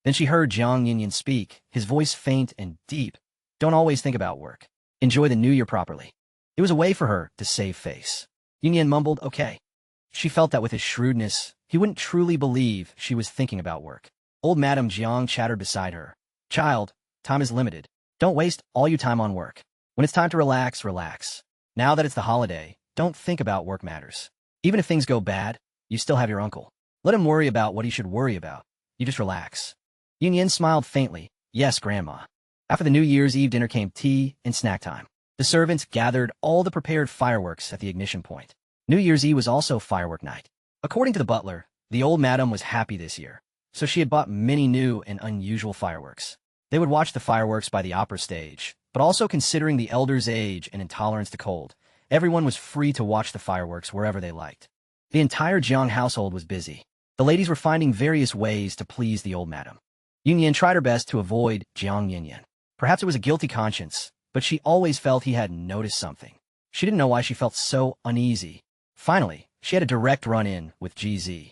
Then she heard Jiang Yinyan speak, his voice faint and deep. Don't always think about work. Enjoy the new year properly. It was a way for her to save face. Yinyan mumbled, okay. She felt that with his shrewdness, he wouldn't truly believe she was thinking about work. Old Madame Jiang chattered beside her. Child, time is limited. Don't waste all your time on work. When it's time to relax, relax. Now that it's the holiday, don't think about work matters. Even if things go bad, you still have your uncle. Let him worry about what he should worry about. You just relax. Yinyan smiled faintly. Yes, Grandma. After the New Year's Eve dinner came tea and snack time. The servants gathered all the prepared fireworks at the ignition point. New Year's Eve was also firework night. According to the butler, the old madam was happy this year, so she had bought many new and unusual fireworks. They would watch the fireworks by the opera stage, but also considering the elders' age and intolerance to cold, everyone was free to watch the fireworks wherever they liked. The entire Jiang household was busy. The ladies were finding various ways to please the old madam. Yunyan tried her best to avoid Jiang Yinyan. Perhaps it was a guilty conscience, but she always felt he had noticed something. She didn't know why she felt so uneasy. Finally, she had a direct run-in with GZ.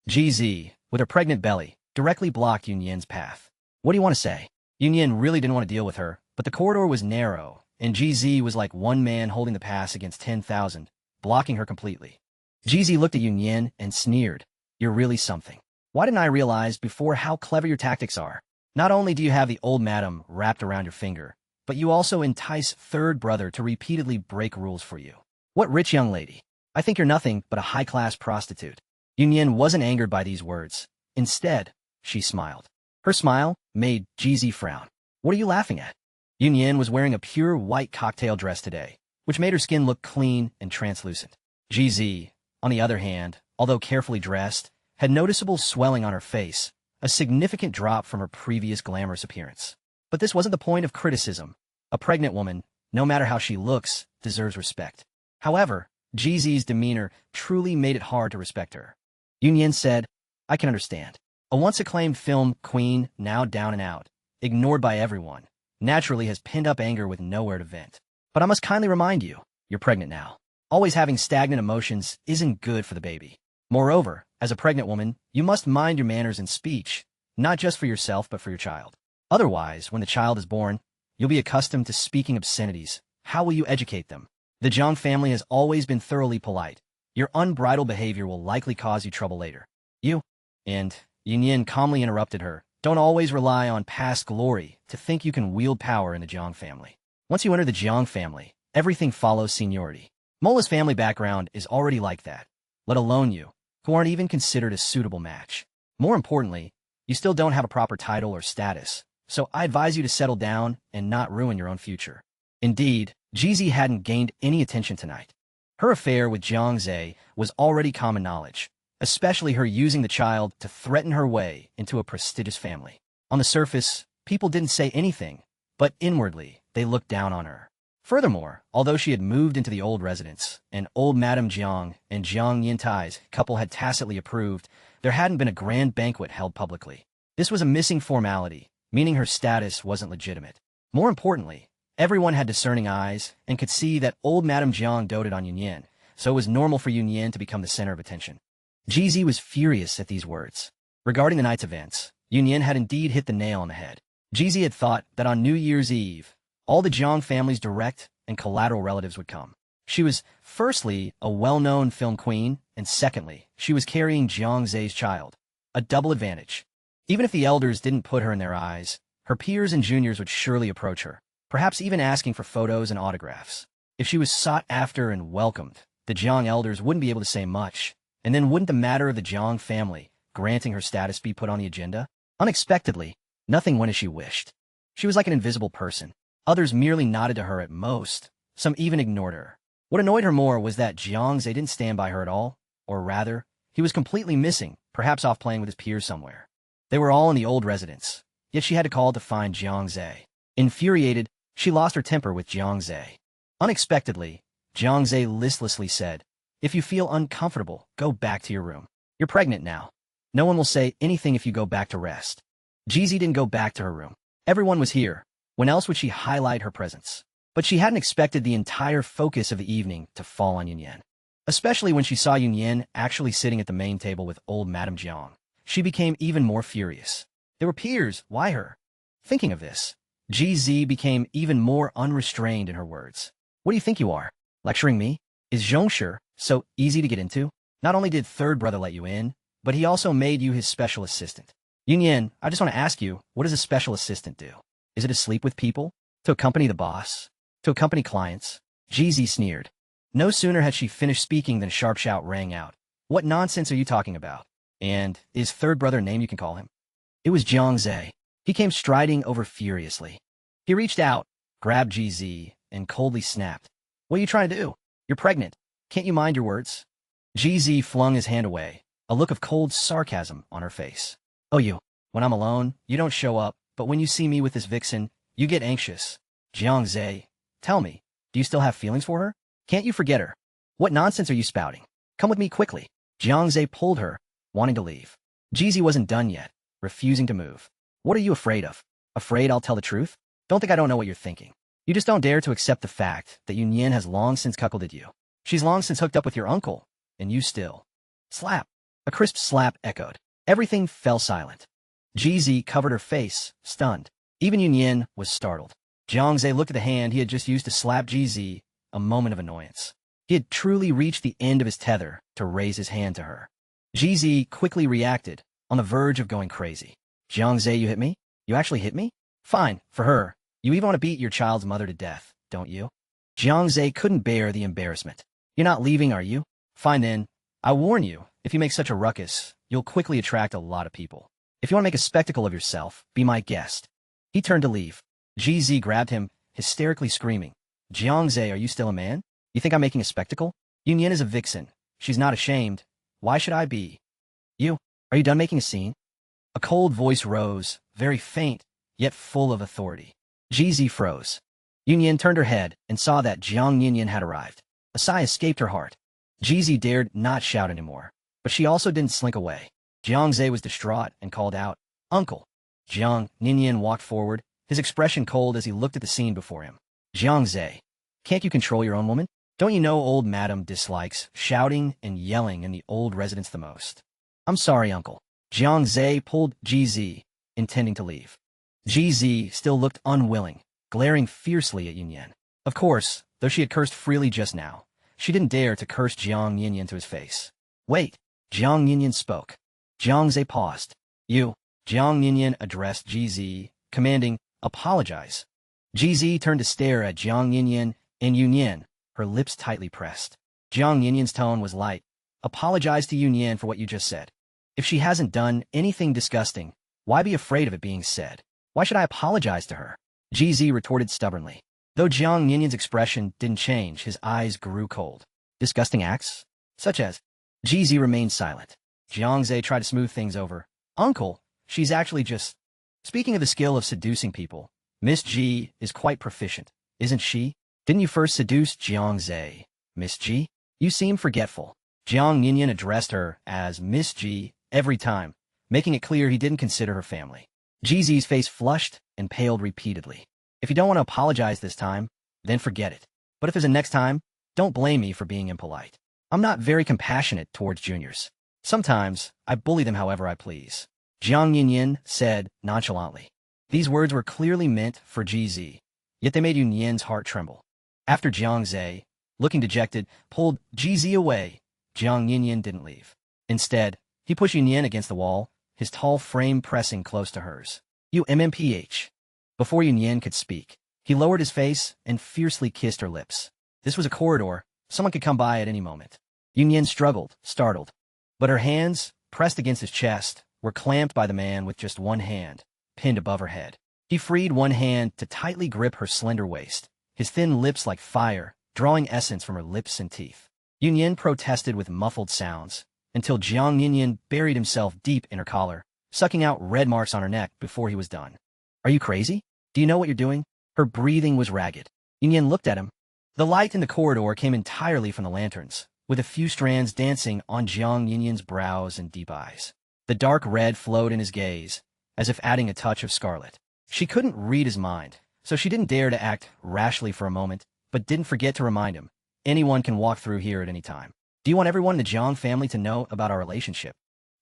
GZ, with her pregnant belly, directly blocked Yunyan's path. What do you want to say? Yunyan really didn't want to deal with her, but the corridor was narrow, and GZ was like one man holding the pass against 10,000, blocking her completely. GZ looked at Yunyan and sneered. You're really something. Why didn't I realize before how clever your tactics are? Not only do you have the old madam wrapped around your finger, but you also entice third brother to repeatedly break rules for you. What rich young lady? I think you're nothing but a high-class prostitute. Yunyan wasn't angered by these words. Instead, she smiled. Her smile made GZ frown. What are you laughing at? Yunyan was wearing a pure white cocktail dress today, which made her skin look clean and translucent. GZ, on the other hand, although carefully dressed, had noticeable swelling on her face, a significant drop from her previous glamorous appearance. But this wasn't the point of criticism. A pregnant woman, no matter how she looks, deserves respect. However, GZ's demeanor truly made it hard to respect her. Yunyan said, I can understand. A once-acclaimed film queen, now down and out, ignored by everyone, naturally has pinned up anger with nowhere to vent. But I must kindly remind you, you're pregnant now. Always having stagnant emotions isn't good for the baby. Moreover, as a pregnant woman, you must mind your manners in speech, not just for yourself but for your child. Otherwise, when the child is born, you'll be accustomed to speaking obscenities. How will you educate them? The Jiang family has always been thoroughly polite. Your unbridled behavior will likely cause you trouble later. And Yunyan calmly interrupted her. Don't always rely on past glory to think you can wield power in the Jiang family. Once you enter the Jiang family, everything follows seniority. Mola's family background is already like that, let alone you, who aren't even considered a suitable match. More importantly, you still don't have a proper title or status, so I advise you to settle down and not ruin your own future. Indeed, GZ hadn't gained any attention tonight. Her affair with Jiang Zhe was already common knowledge, especially her using the child to threaten her way into a prestigious family. On the surface, people didn't say anything, but inwardly, they looked down on her. Furthermore, although she had moved into the old residence, and old Madame Jiang and Jiang Yintai's couple had tacitly approved, there hadn't been a grand banquet held publicly. This was a missing formality, meaning her status wasn't legitimate. More importantly, everyone had discerning eyes and could see that old Madame Jiang doted on Yunyan, so it was normal for Yunyan to become the center of attention. GZ was furious at these words. Regarding the night's events, Yunyan had indeed hit the nail on the head. GZ had thought that on New Year's Eve, all the Jiang family's direct and collateral relatives would come. She was, firstly, a well-known film queen, and secondly, she was carrying Jiang Zhe's child. A double advantage. Even if the elders didn't put her in their eyes, her peers and juniors would surely approach her, perhaps even asking for photos and autographs. If she was sought after and welcomed, the Jiang elders wouldn't be able to say much, and then wouldn't the matter of the Jiang family, granting her status, be put on the agenda? Unexpectedly, nothing went as she wished. She was like an invisible person. Others merely nodded to her at most. Some even ignored her. What annoyed her more was that Jiang Zhe didn't stand by her at all, or rather, he was completely missing, perhaps off playing with his peers somewhere. They were all in the old residence, yet she had to call to find Jiang Zhe. Infuriated, she lost her temper with Jiang Zhe. Unexpectedly, Jiang Zhe listlessly said, If you feel uncomfortable, go back to your room. You're pregnant now. No one will say anything if you go back to rest. GZ didn't go back to her room. Everyone was here. When else would she highlight her presence? But she hadn't expected the entire focus of the evening to fall on Yunyan. Especially when she saw Yunyan actually sitting at the main table with old Madame Jiang. She became even more furious. They were peers. Why her? Thinking of this, GZ became even more unrestrained in her words. What do you think you are? Lecturing me? Is Zhongshe so easy to get into? Not only did third brother let you in, but he also made you his special assistant. Yunyan, I just want to ask you, what does a special assistant do? Is it to sleep with people? To accompany the boss? To accompany clients? GZ sneered. No sooner had she finished speaking than a sharp shout rang out. What nonsense are you talking about? And is third brother a name you can call him? It was Jiangze. He came striding over furiously. He reached out, grabbed GZ, and coldly snapped. What are you trying to do? You're pregnant. Can't you mind your words? GZ flung his hand away, a look of cold sarcasm on her face. Oh, you. When I'm alone, you don't show up, but when you see me with this vixen, you get anxious. Jiangze, tell me, do you still have feelings for her? Can't you forget her? What nonsense are you spouting? Come with me quickly. Jiangze pulled her, wanting to leave. GZ wasn't done yet, refusing to move. What are you afraid of? Afraid I'll tell the truth? Don't think I don't know what you're thinking. You just don't dare to accept the fact that Yunyan has long since cuckolded you. She's long since hooked up with your uncle, and you still. Slap. A crisp slap echoed. Everything fell silent. GZ covered her face, stunned. Even Yunyan was startled. Jiangze looked at the hand he had just used to slap GZ, a moment of annoyance. He had truly reached the end of his tether to raise his hand to her. GZ quickly reacted, on the verge of going crazy. Jiangze, you hit me? You actually hit me? Fine, for her. You even want to beat your child's mother to death, don't you? Jiangze couldn't bear the embarrassment. You're not leaving, are you? Fine then. I warn you, if you make such a ruckus, you'll quickly attract a lot of people. If you want to make a spectacle of yourself, be my guest. He turned to leave. GZ grabbed him, hysterically screaming. Jiangze, are you still a man? You think I'm making a spectacle? Yunyan is a vixen. She's not ashamed. Why should I be? You, are you done making a scene? A cold voice rose, very faint, yet full of authority. GZ froze. Yunyan turned her head and saw that Jiang Yunyan had arrived. A sigh escaped her heart. GZ dared not shout anymore, but she also didn't slink away. Jiangze was distraught and called out, Uncle. Jiang Yunyan walked forward, his expression cold as he looked at the scene before him. Jiangze, can't you control your own woman? Don't you know old madam dislikes shouting and yelling in the old residence the most? I'm sorry, Uncle. Jiangze pulled GZ, intending to leave. GZ still looked unwilling, glaring fiercely at Yunyan. Of course, though she had cursed freely just now, she didn't dare to curse Jiang Yunyan to his face. Wait, Jiang Yunyan spoke. Jiangze paused. You, Jiang Yunyan addressed GZ, commanding, apologize. GZ turned to stare at Jiang Yunyan and Yunyan, her lips tightly pressed. Jiang Yunyan's tone was light. Apologize to Yunyan for what you just said. If she hasn't done anything disgusting, why be afraid of it being said? Why should I apologize to her? GZ retorted stubbornly. Though Jiang Yunyan's expression didn't change, his eyes grew cold. Disgusting acts? Such as? GZ remained silent. Jiangze tried to smooth things over. Uncle, she's actually just... Speaking of the skill of seducing people, Miss G is quite proficient, isn't she? Didn't you first seduce Jiangze, Miss G? You seem forgetful. Jiang Yunyan addressed her as Miss G every time, making it clear he didn't consider her family. GZ's face flushed and paled repeatedly. If you don't want to apologize this time, then forget it. But if there's a next time, don't blame me for being impolite. I'm not very compassionate towards juniors. Sometimes, I bully them however I please. Jiang Yunyan said nonchalantly. These words were clearly meant for GZ, yet they made Yunyan's heart tremble. After Jiangze, looking dejected, pulled GZ away, Jiang Yunyan didn't leave. Instead, he pushed Yunyan against the wall, his tall frame pressing close to hers. You MMPH. Before Yunyan could speak, he lowered his face and fiercely kissed her lips. This was a corridor. Someone could come by at any moment. Yunyan struggled, startled. But her hands, pressed against his chest, were clamped by the man with just one hand, pinned above her head. He freed one hand to tightly grip her slender waist, his thin lips like fire, drawing essence from her lips and teeth. Yunyan protested with muffled sounds, until Jiang Yunyan buried himself deep in her collar, sucking out red marks on her neck before he was done. Are you crazy? Do you know what you're doing? Her breathing was ragged. Yunyan looked at him. The light in the corridor came entirely from the lanterns, with a few strands dancing on Jiang Yunyan's brows and deep eyes. The dark red flowed in his gaze, as if adding a touch of scarlet. She couldn't read his mind, so she didn't dare to act rashly for a moment, but didn't forget to remind him, anyone can walk through here at any time. Do you want everyone in the Jiang family to know about our relationship?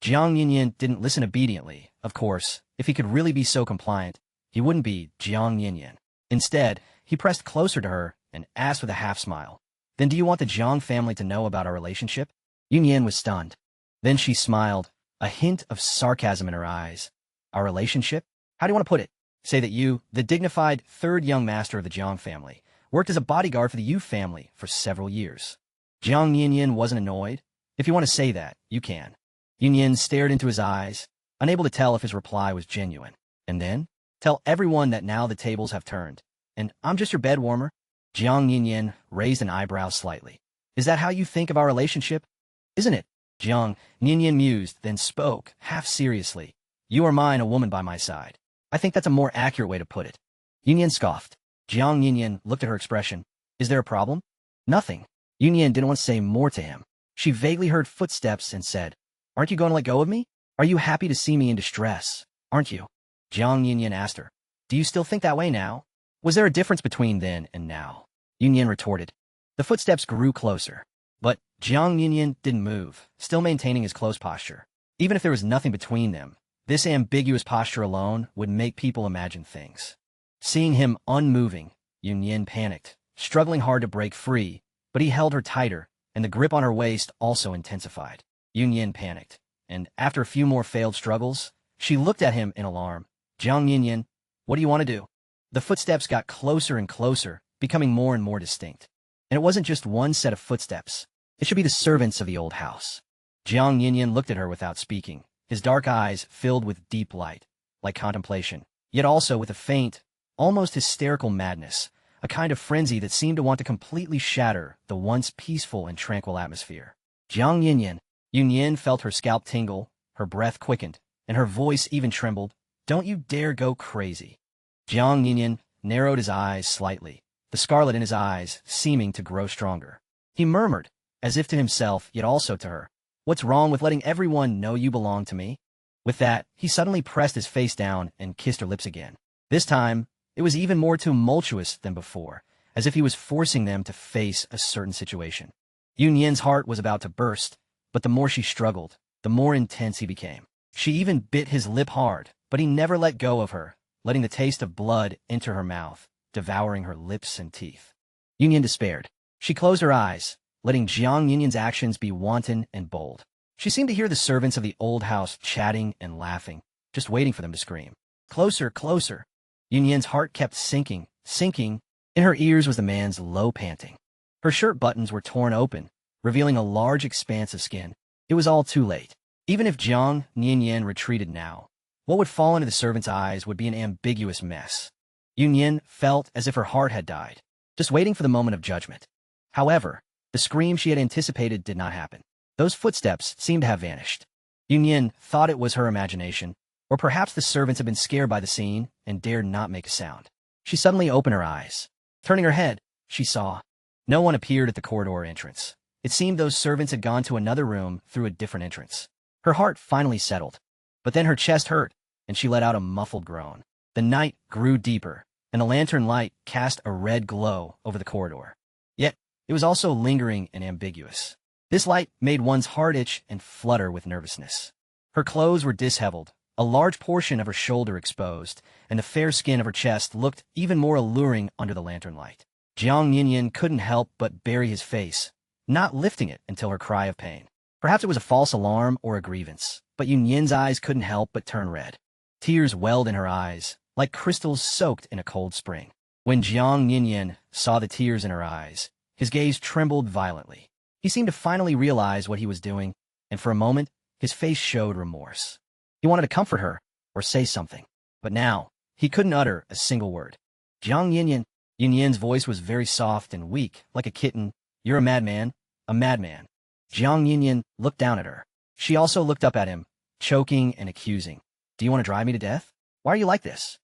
Jiang Yinyin didn't listen obediently. Of course, if he could really be so compliant, he wouldn't be Jiang Yinyin. Instead, he pressed closer to her and asked with a half-smile, "Then do you want the Jiang family to know about our relationship?" Yunyan was stunned. Then she smiled, a hint of sarcasm in her eyes. "Our relationship? How do you want to put it? Say that you, the dignified third young master of the Jiang family, worked as a bodyguard for the Yu family for several years." Jiang Yinyin wasn't annoyed. "If you want to say that, you can." Yunyan stared into his eyes, unable to tell if his reply was genuine. "And then? Tell everyone that now the tables have turned. And I'm just your bed warmer?" Jiang Yinyin raised an eyebrow slightly. "Is that how you think of our relationship?" "Isn't it?" Jiang Yinyin mused, then spoke, half seriously. "You are mine, a woman by my side. I think that's a more accurate way to put it." Yunyan scoffed. Jiang Yinyin looked at her expression. "Is there a problem?" "Nothing." Yunyan didn't want to say more to him. She vaguely heard footsteps and said, "Aren't you going to let go of me? Are you happy to see me in distress? Aren't you?" Jiang Yinyin asked her, "Do you still think that way now? Was there a difference between then and now?" Yunyan retorted. The footsteps grew closer. But Jiang Yinyin didn't move, still maintaining his close posture. Even if there was nothing between them, this ambiguous posture alone would make people imagine things. Seeing him unmoving, Yunyan panicked, struggling hard to break free, but he held her tighter, and the grip on her waist also intensified. Yunyan panicked, and after a few more failed struggles, she looked at him in alarm. "Jiang Yinyin, what do you want to do?" The footsteps got closer and closer, becoming more and more distinct. And it wasn't just one set of footsteps. It should be the servants of the old house. Jiang Yinyin looked at her without speaking, his dark eyes filled with deep light, like contemplation, yet also with a faint, almost hysterical madness, a kind of frenzy that seemed to want to completely shatter the once peaceful and tranquil atmosphere. "Jiang Yinyin." Yunyan felt her scalp tingle, her breath quickened, and her voice even trembled. "Don't you dare go crazy." Jiang Yinyin narrowed his eyes slightly, the scarlet in his eyes seeming to grow stronger. He murmured, as if to himself, yet also to her, "What's wrong with letting everyone know you belong to me?" With that, he suddenly pressed his face down and kissed her lips again. This time, it was even more tumultuous than before, as if he was forcing them to face a certain situation. Yunyan's heart was about to burst, but the more she struggled, the more intense he became. She even bit his lip hard, but he never let go of her, letting the taste of blood enter her mouth, devouring her lips and teeth. Yunyan despaired. She closed her eyes, letting Jiang Yinyan's actions be wanton and bold. She seemed to hear the servants of the old house chatting and laughing, just waiting for them to scream. Closer, closer. Yunyan's heart kept sinking, sinking. In her ears was the man's low panting. Her shirt buttons were torn open, revealing a large expanse of skin. It was all too late. Even if Jiang Yinyan retreated now, what would fall into the servant's eyes would be an ambiguous mess. Yunyan felt as if her heart had died, just waiting for the moment of judgment. However, the scream she had anticipated did not happen. Those footsteps seemed to have vanished. Yunyan thought it was her imagination, or perhaps the servants had been scared by the scene and dared not make a sound. She suddenly opened her eyes. Turning her head, she saw. No one appeared at the corridor entrance. It seemed those servants had gone to another room through a different entrance. Her heart finally settled. But then her chest hurt, and she let out a muffled groan. The night grew deeper, and the lantern light cast a red glow over the corridor. Yet, it was also lingering and ambiguous. This light made one's heart itch and flutter with nervousness. Her clothes were disheveled, a large portion of her shoulder exposed, and the fair skin of her chest looked even more alluring under the lantern light. Jiang Yinyan couldn't help but bury his face, not lifting it until her cry of pain. Perhaps it was a false alarm or a grievance, but Yunyan's eyes couldn't help but turn red. Tears welled in her eyes, like crystals soaked in a cold spring. When Jiang Yinyan saw the tears in her eyes, his gaze trembled violently. He seemed to finally realize what he was doing, and for a moment, his face showed remorse. He wanted to comfort her, or say something, but now, he couldn't utter a single word. "Jiang Yinyan." Yunyan's voice was very soft and weak, like a kitten. "You're a madman, a madman." Jiang Yinyan looked down at her. She also looked up at him, choking and accusing. "Do you want to drive me to death? Why are you like this?"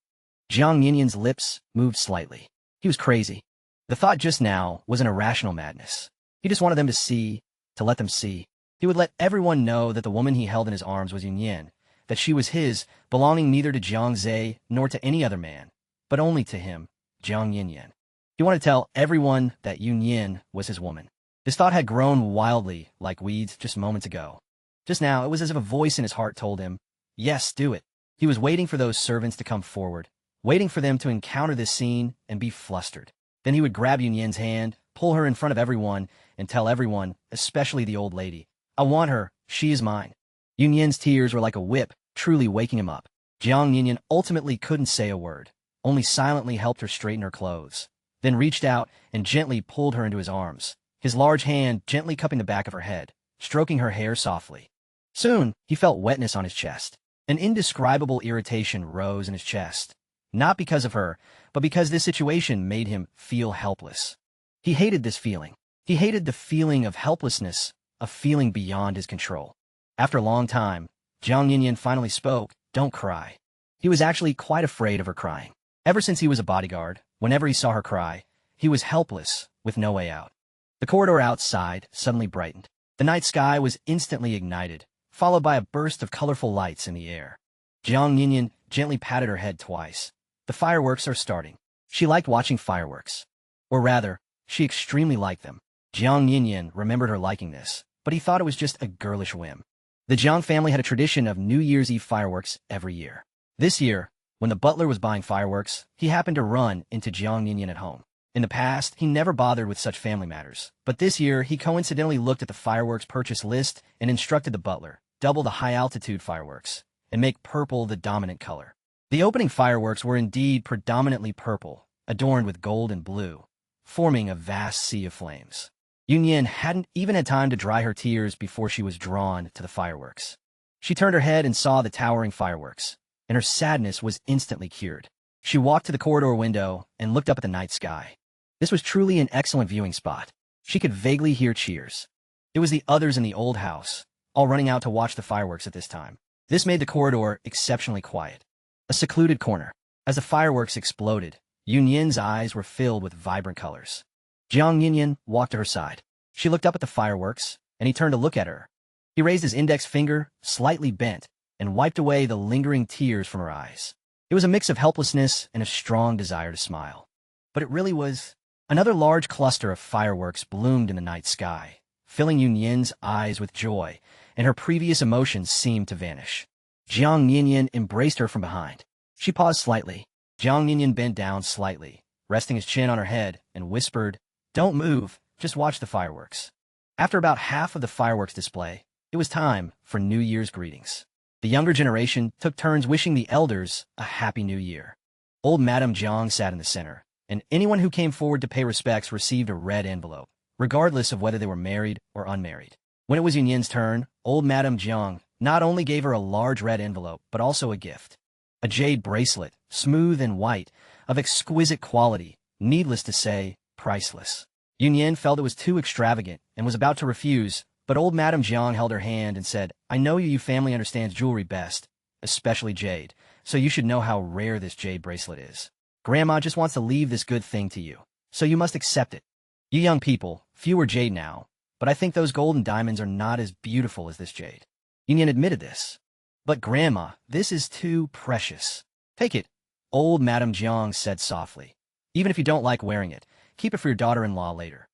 Jiang Yinyan's lips moved slightly. He was crazy. The thought just now was an irrational madness. He just wanted them to see, to let them see. He would let everyone know that the woman he held in his arms was Yunyan, that she was his, belonging neither to Jiang Zhe nor to any other man, but only to him, Jiang Yinyan. He wanted to tell everyone that Yunyan was his woman. This thought had grown wildly, like weeds, just moments ago. Just now, it was as if a voice in his heart told him, yes, do it. He was waiting for those servants to come forward, waiting for them to encounter this scene and be flustered. Then he would grab Yunyan's hand, pull her in front of everyone, and tell everyone, especially the old lady, I want her, she is mine. Yunyan's tears were like a whip, truly waking him up. Jiang Yunyan ultimately couldn't say a word, only silently helped her straighten her clothes, then reached out and gently pulled her into his arms, his large hand gently cupping the back of her head, stroking her hair softly. Soon, he felt wetness on his chest. An indescribable irritation rose in his chest, not because of her, but because this situation made him feel helpless. He hated this feeling. He hated the feeling of helplessness, a feeling beyond his control. After a long time, Jiang Yunyan finally spoke, don't cry. He was actually quite afraid of her crying. Ever since he was a bodyguard, whenever he saw her cry, he was helpless, with no way out. The corridor outside suddenly brightened. The night sky was instantly ignited, followed by a burst of colorful lights in the air. Jiang Yunyan gently patted her head twice. The fireworks are starting. She liked watching fireworks. Or rather, she extremely liked them. Jiang Yunyan remembered her liking this, but he thought it was just a girlish whim. The Jiang family had a tradition of New Year's Eve fireworks every year. This year, when the butler was buying fireworks, he happened to run into Jiang Yunyan at home. In the past, he never bothered with such family matters, but this year he coincidentally looked at the fireworks purchase list and instructed the butler, double the high-altitude fireworks, and make purple the dominant color. The opening fireworks were indeed predominantly purple, adorned with gold and blue, forming a vast sea of flames. Yunyan hadn't even had time to dry her tears before she was drawn to the fireworks. She turned her head and saw the towering fireworks, and her sadness was instantly cured. She walked to the corridor window and looked up at the night sky. This was truly an excellent viewing spot. She could vaguely hear cheers. It was the others in the old house, all running out to watch the fireworks at this time. This made the corridor exceptionally quiet. A secluded corner. As the fireworks exploded, Yunyan's eyes were filled with vibrant colors. Jiang Yunyan walked to her side. She looked up at the fireworks, and he turned to look at her. He raised his index finger, slightly bent, and wiped away the lingering tears from her eyes. It was a mix of helplessness and a strong desire to smile. But it really was. Another large cluster of fireworks bloomed in the night sky, filling Yunyan's eyes with joy, and her previous emotions seemed to vanish. Jiang Yunyan embraced her from behind. She paused slightly. Jiang Yunyan bent down slightly, resting his chin on her head, and whispered, don't move, just watch the fireworks. After about half of the fireworks display, it was time for New Year's greetings. The younger generation took turns wishing the elders a happy new year. Old Madame Jiang sat in the center, and anyone who came forward to pay respects received a red envelope, regardless of whether they were married or unmarried. When it was Yunyan's turn, old Madame Jiang not only gave her a large red envelope, but also a gift. A jade bracelet, smooth and white, of exquisite quality, needless to say, priceless. Yunyan felt it was too extravagant and was about to refuse, but old Madame Jiang held her hand and said, I know you family understands jewelry best, especially jade, so you should know how rare this jade bracelet is. Grandma just wants to leave this good thing to you, so you must accept it. You young people, few are jade now, but I think those gold and diamonds are not as beautiful as this jade. Yunyan admitted this. But Grandma, this is too precious. Take it, old Madame Jiang said softly. Even if you don't like wearing it, keep it for your daughter-in-law later.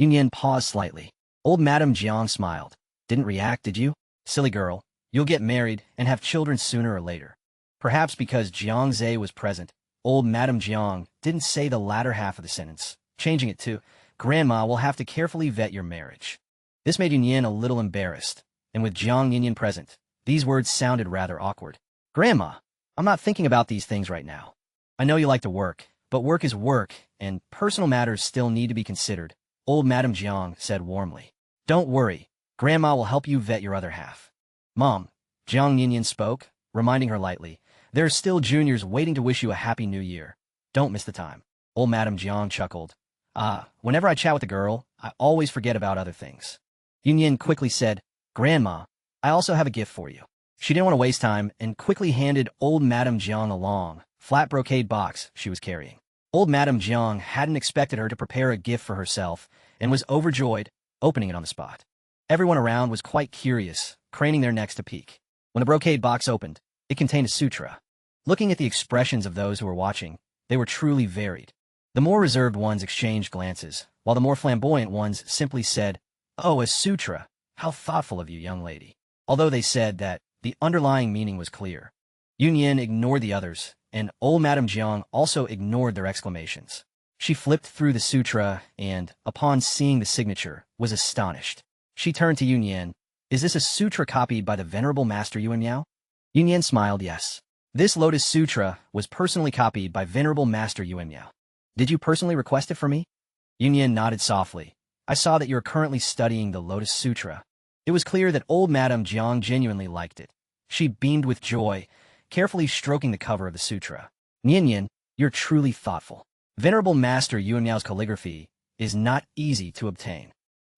Yunyan paused slightly. Old Madame Jiang smiled. Didn't react, did you? Silly girl, you'll get married and have children sooner or later. Perhaps because Jiang Zhe was present, old Madame Jiang didn't say the latter half of the sentence, changing it to, Grandma will have to carefully vet your marriage. This made Yunyan a little embarrassed, and with Jiang Yunyan present, these words sounded rather awkward. Grandma, I'm not thinking about these things right now. I know you like to work, but work is work, and personal matters still need to be considered, old Madame Jiang said warmly. Don't worry, Grandma will help you vet your other half. Mom, Jiang Yunyan spoke, reminding her lightly, there are still juniors waiting to wish you a happy new year. Don't miss the time. Old Madame Jiang chuckled. Whenever I chat with a girl, I always forget about other things. Yunyan quickly said, Grandma, I also have a gift for you. She didn't want to waste time and quickly handed old Madame Jiang a long, flat brocade box she was carrying. Old Madame Jiang hadn't expected her to prepare a gift for herself and was overjoyed, opening it on the spot. Everyone around was quite curious, craning their necks to peek. When the brocade box opened, it contained a sutra. Looking at the expressions of those who were watching, they were truly varied. The more reserved ones exchanged glances, while the more flamboyant ones simply said, Oh, a sutra! How thoughtful of you, young lady. although they said that the underlying meaning was clear. Yunyan ignored the others, and old Madame Jiang also ignored their exclamations. She flipped through the sutra and, upon seeing the signature, was astonished. She turned to Yunyan. Is this a sutra copied by the venerable Master Yuan Miao? Yunyan smiled yes. This Lotus Sutra was personally copied by venerable Master Yuan Miao. Did you personally request it for me? Yunyan nodded softly. I saw that you are currently studying the Lotus Sutra. It was clear that old Madame Jiang genuinely liked it. She beamed with joy, carefully stroking the cover of the sutra. Yunyan, you're truly thoughtful. Venerable Master Yuan Miao's calligraphy is not easy to obtain.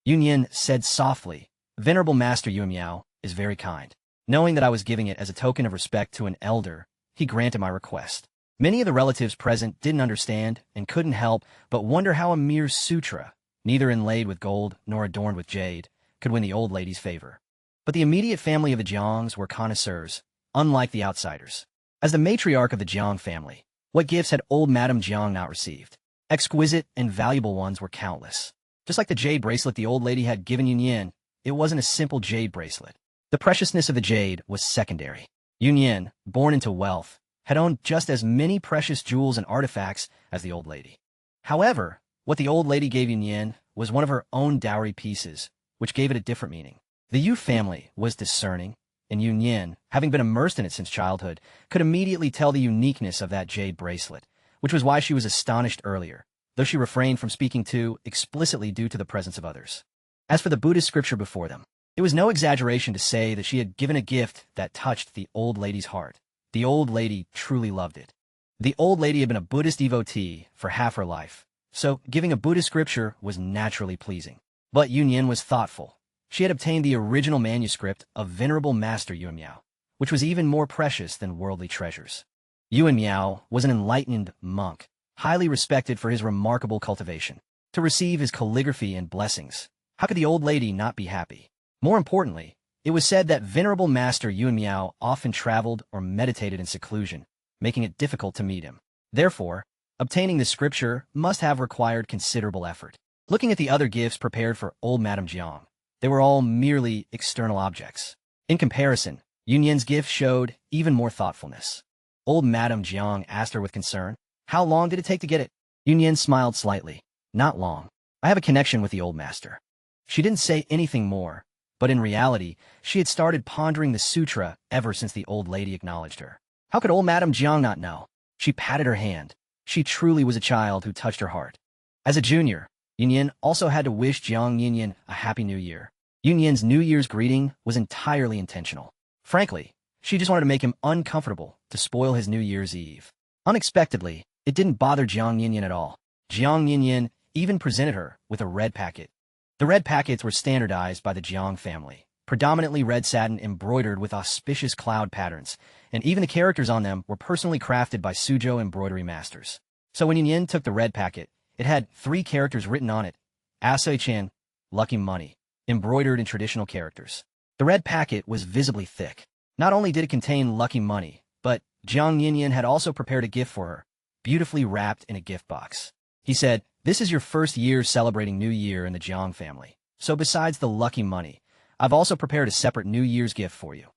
Yunyan said softly, Venerable Master Yuan Miao is very kind. Knowing that I was giving it as a token of respect to an elder, he granted my request. Many of the relatives present didn't understand and couldn't help but wonder how a mere sutra, neither inlaid with gold nor adorned with jade, could win the old lady's favor. But the immediate family of the Jiangs were connoisseurs, unlike the outsiders. As the matriarch of the Jiang family, what gifts had old Madame Jiang not received? Exquisite and valuable ones were countless. Just like the jade bracelet the old lady had given Yunyan, it wasn't a simple jade bracelet. The preciousness of the jade was secondary. Yunyan, born into wealth, had owned just as many precious jewels and artifacts as the old lady. However, what the old lady gave Yunyan was one of her own dowry pieces, which gave it a different meaning. The Yu family was discerning, and Yunyan, having been immersed in it since childhood, could immediately tell the uniqueness of that jade bracelet, which was why she was astonished earlier, though she refrained from speaking too explicitly due to the presence of others. As for the Buddhist scripture before them, it was no exaggeration to say that she had given a gift that touched the old lady's heart. The old lady truly loved it. The old lady had been a Buddhist devotee for half her life, so giving a Buddhist scripture was naturally pleasing. But Yunyan was thoughtful. She had obtained the original manuscript of Venerable Master Yuan Miao, which was even more precious than worldly treasures. Yuan Miao was an enlightened monk, highly respected for his remarkable cultivation. To receive his calligraphy and blessings, how could the old lady not be happy? More importantly, it was said that Venerable Master Yuan Miao often traveled or meditated in seclusion, making it difficult to meet him. Therefore, obtaining the scripture must have required considerable effort. Looking at the other gifts prepared for old Madame Jiang, they were all merely external objects. In comparison, Yunyan's gift showed even more thoughtfulness. Old Madame Jiang asked her with concern, how long did it take to get it? Yunyan smiled slightly. Not long. I have a connection with the old master. She didn't say anything more, but in reality, she had started pondering the sutra ever since the old lady acknowledged her. How could old Madame Jiang not know? She patted her hand. She truly was a child who touched her heart. As a junior, Yunyan also had to wish Jiang Yunyan a happy new year. Yunyan's New Year's greeting was entirely intentional. Frankly, she just wanted to make him uncomfortable to spoil his New Year's Eve. Unexpectedly, it didn't bother Jiang Yunyan at all. Jiang Yunyan even presented her with a red packet. The red packets were standardized by the Jiang family, predominantly red satin embroidered with auspicious cloud patterns, and even the characters on them were personally crafted by Suzhou embroidery masters. So when Yunyan took the red packet, it had 3 characters written on it, Asai-chan, lucky money, embroidered in traditional characters. The red packet was visibly thick. Not only did it contain lucky money, but Jiang Yunyan had also prepared a gift for her, beautifully wrapped in a gift box. He said, this is your first year celebrating New Year in the Jiang family, so besides the lucky money, I've also prepared a separate New Year's gift for you.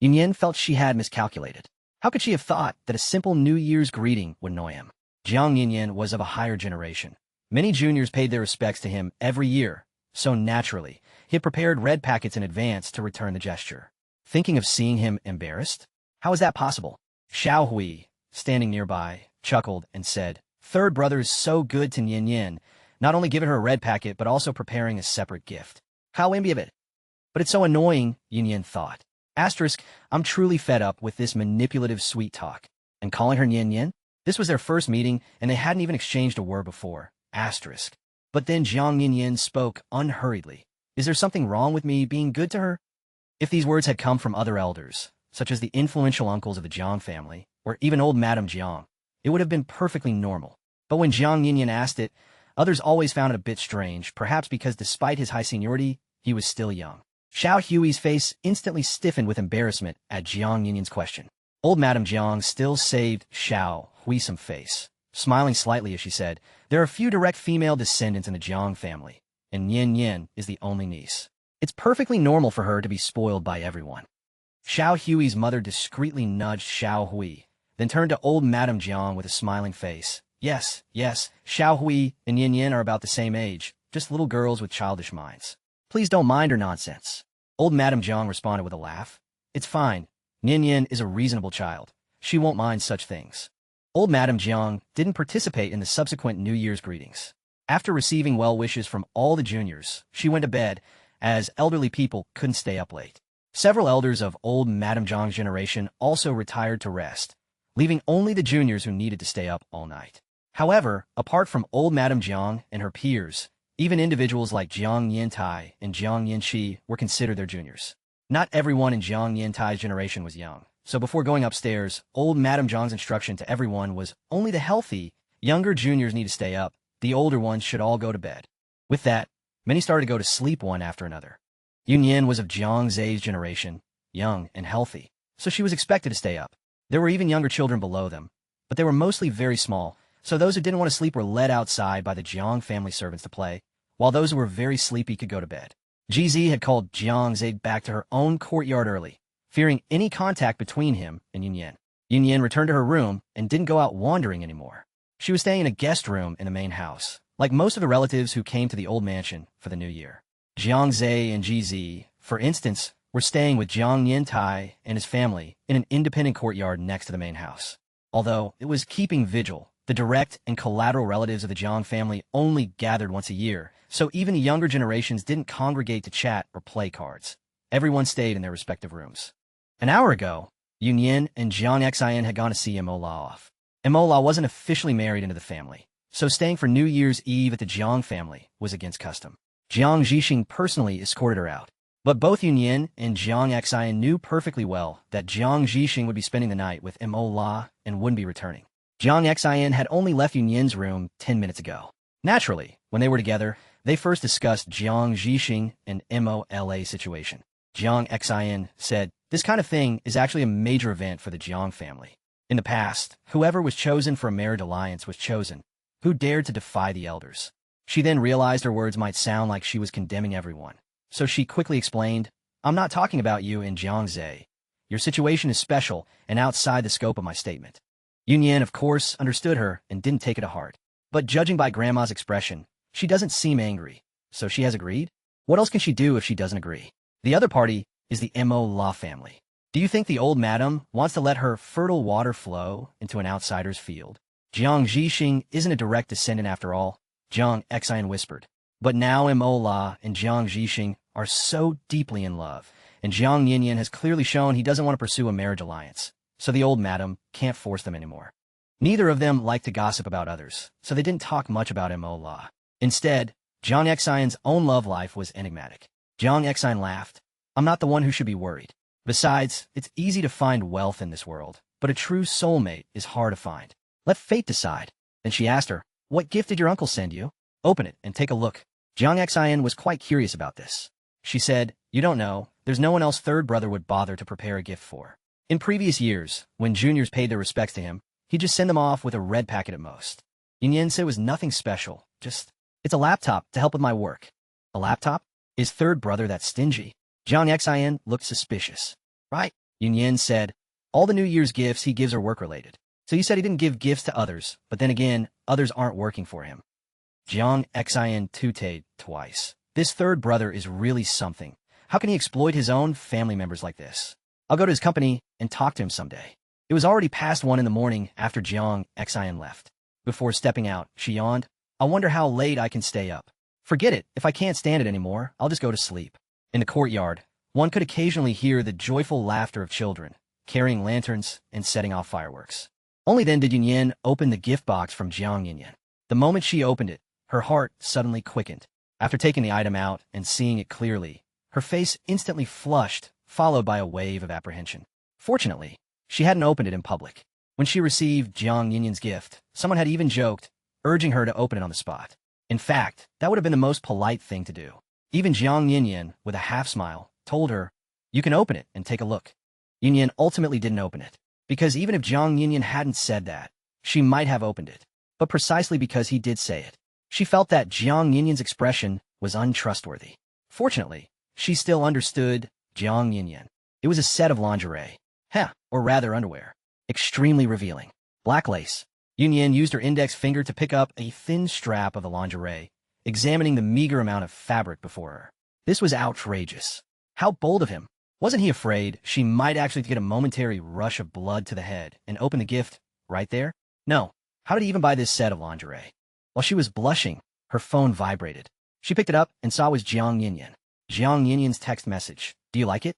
Yunyan felt she had miscalculated. How could she have thought that a simple New Year's greeting would annoy him? Jiang Yunyan was of a higher generation. Many juniors paid their respects to him every year, so naturally, he had prepared red packets in advance to return the gesture. Thinking of seeing him embarrassed? How is that possible? Xiao Hui, standing nearby, chuckled and said, Third brother is so good to Nian Yin, not only giving her a red packet but also preparing a separate gift. How envy of it. But it's so annoying, Yin thought. Asterisk, I'm truly fed up with this manipulative sweet talk. And calling her Nian Yin? This was their first meeting, and they hadn't even exchanged a word before. Asterisk. But then Jiang Yin spoke unhurriedly. Is there something wrong with me being good to her? If these words had come from other elders, such as the influential uncles of the Jiang family, or even old Madame Jiang, it would have been perfectly normal. But when Jiang Yin asked it, others always found it a bit strange, perhaps because despite his high seniority, he was still young. Xiao Hui's face instantly stiffened with embarrassment at Jiang Yin's question. Old Madame Jiang still saved Xiao Hui some face, smiling slightly as she said, there are few direct female descendants in the Jiang family, and Yin is the only niece. It's perfectly normal for her to be spoiled by everyone. Xiao Hui's mother discreetly nudged Xiao Hui, then turned to old Madame Jiang with a smiling face. Yes, yes, Xiao Hui and Yin Yin are about the same age, just little girls with childish minds. Please don't mind her nonsense. Old Madame Jiang responded with a laugh. It's fine. Yin Yin is a reasonable child. She won't mind such things. Old Madame Jiang didn't participate in the subsequent New Year's greetings. After receiving well wishes from all the juniors, she went to bed, as elderly people couldn't stay up late. Several elders of old Madame Jiang's generation also retired to rest, leaving only the juniors who needed to stay up all night. However, apart from old Madame Jiang and her peers, even individuals like Jiang Yantai and Jiang Yanqi were considered their juniors. Not everyone in Jiang Yantai's generation was young, so before going upstairs, old Madame Jiang's instruction to everyone was only the healthy, younger juniors need to stay up, the older ones should all go to bed. With that, many started to go to sleep one after another. Yun Yin was of Jiang Zai's generation, young and healthy, so she was expected to stay up. There were even younger children below them, but they were mostly very small, so those who didn't want to sleep were led outside by the Jiang family servants to play, while those who were very sleepy could go to bed. GZ had called Jiang Zai back to her own courtyard early, fearing any contact between him and Yun Yin. Yun Yin returned to her room and didn't go out wandering anymore. She was staying in a guest room in the main house, like most of the relatives who came to the old mansion for the new year. Jiang Zai and GZ, for instance, were staying with Jiang Yantai and his family in an independent courtyard next to the main house. Although it was keeping vigil, the direct and collateral relatives of the Jiang family only gathered once a year, so even the younger generations didn't congregate to chat or play cards. Everyone stayed in their respective rooms. An hour ago, Yun Yin and Jiang Xian had gone to see Imola off. Imola wasn't officially married into the family, so staying for New Year's Eve at the Jiang family was against custom. Jiang Zhixing personally escorted her out. But both Yun Yin and Jiang Xian knew perfectly well that Jiang Zhixing would be spending the night with Imola and wouldn't be returning. Jiang Xian had only left Yun Yin's room 10 minutes ago. Naturally, when they were together, they first discussed Jiang Zhixing and Mola situation. Jiang Xian said, "This kind of thing is actually a major event for the Jiang family. In the past, whoever was chosen for a marriage alliance was chosen, who dared to defy the elders." She then realized her words might sound like she was condemning everyone. So she quickly explained, "I'm not talking about you in Jiangzai. Your situation is special and outside the scope of my statement." Yun Yin, of course, understood her and didn't take it to heart. But judging by Grandma's expression, she doesn't seem angry, so she has agreed? What else can she do if she doesn't agree? The other party is the Mo La family. Do you think the old madam wants to let her fertile water flow into an outsider's field? Jiang Zhixing isn't a direct descendant after all, Jiang Xian whispered. But now Mo La and Jiang Zhixing are so deeply in love, and Jiang Yinyan has clearly shown he doesn't want to pursue a marriage alliance, so the old madam can't force them anymore. Neither of them like to gossip about others, so they didn't talk much about Mo La. Instead, Jiang Xian's own love life was enigmatic. Jiang Xian laughed. "I'm not the one who should be worried. Besides, it's easy to find wealth in this world, but a true soulmate is hard to find. Let fate decide." Then she asked her, "What gift did your uncle send you? Open it and take a look." Jiang Xian was quite curious about this. She said, "You don't know, there's no one else third brother would bother to prepare a gift for. In previous years, when juniors paid their respects to him, he'd just send them off with a red packet at most. Yin Yin said it was nothing special, it's a laptop to help with my work." "A laptop? Is third brother that stingy?" Jiang Xian looked suspicious. "Right," Yin Yin said, "all the New Year's gifts he gives are work-related. So you said he didn't give gifts to others, but then again, others aren't working for him." Jiang Xian tooted twice. This third brother is really something. How can he exploit his own family members like this? I'll go to his company and talk to him someday. It was already past 1 in the morning after Jiang Xian left. Before stepping out, she yawned. "I wonder how late I can stay up. Forget it, if I can't stand it anymore, I'll just go to sleep." In the courtyard, one could occasionally hear the joyful laughter of children, carrying lanterns and setting off fireworks. Only then did Yun Yin open the gift box from Jiang Yinyan. The moment she opened it, her heart suddenly quickened. After taking the item out and seeing it clearly, her face instantly flushed, followed by a wave of apprehension. Fortunately, she hadn't opened it in public. When she received Jiang Yinyan's gift, someone had even joked, urging her to open it on the spot. In fact, that would have been the most polite thing to do. Even Jiang Yinyan, with a half-smile, told her, "You can open it and take a look." Yinyan ultimately didn't open it, because even if Jiang Yinyan hadn't said that, she might have opened it. But precisely because he did say it, she felt that Jiang Yinyan's expression was untrustworthy. Fortunately, she still understood Jiang Yinyan. It was a set of lingerie. Or rather underwear. Extremely revealing. Black lace. Yunyan used her index finger to pick up a thin strap of the lingerie, examining the meager amount of fabric before her. This was outrageous. How bold of him. Wasn't he afraid she might actually get a momentary rush of blood to the head and open the gift right there? No. How did he even buy this set of lingerie? While she was blushing, her phone vibrated. She picked it up and saw it was Jiang Yinyan. Jiang Yinyan's text message. Do you like it?